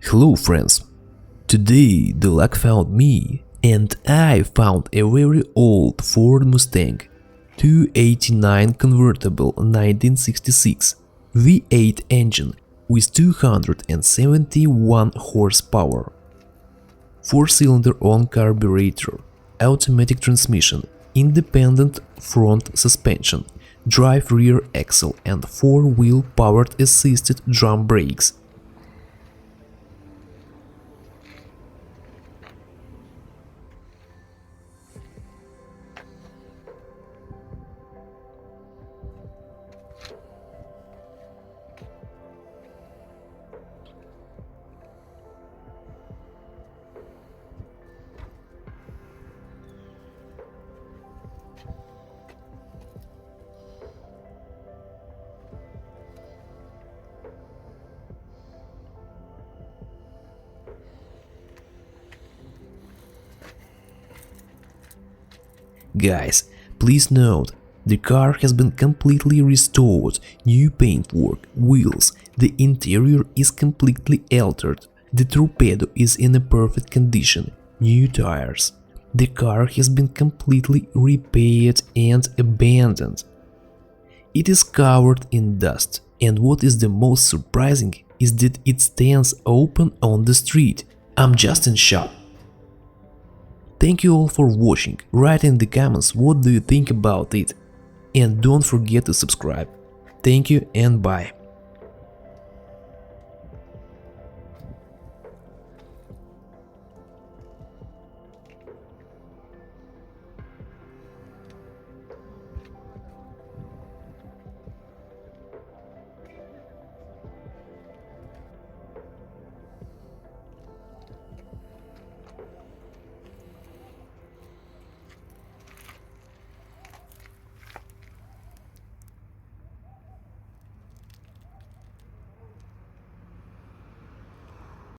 Hello friends! Today the luck found me and I found a very old Ford Mustang 289 convertible 1966 V8 engine with 271 horsepower, 4-cylinder on carburetor, automatic transmission, independent front suspension, drive rear axle and 4-wheel powered assisted drum brakes. Guys, please note, the car has been completely restored, new paintwork, wheels, the interior is completely altered, the torpedo is in a perfect condition, new tires. The car has been completely repaired and abandoned. It is covered in dust, and what is the most surprising is that it stands open on the street. I'm just in shock. Thank you all for watching, write in the comments what do you think about it, and don't forget to subscribe. Thank you and bye.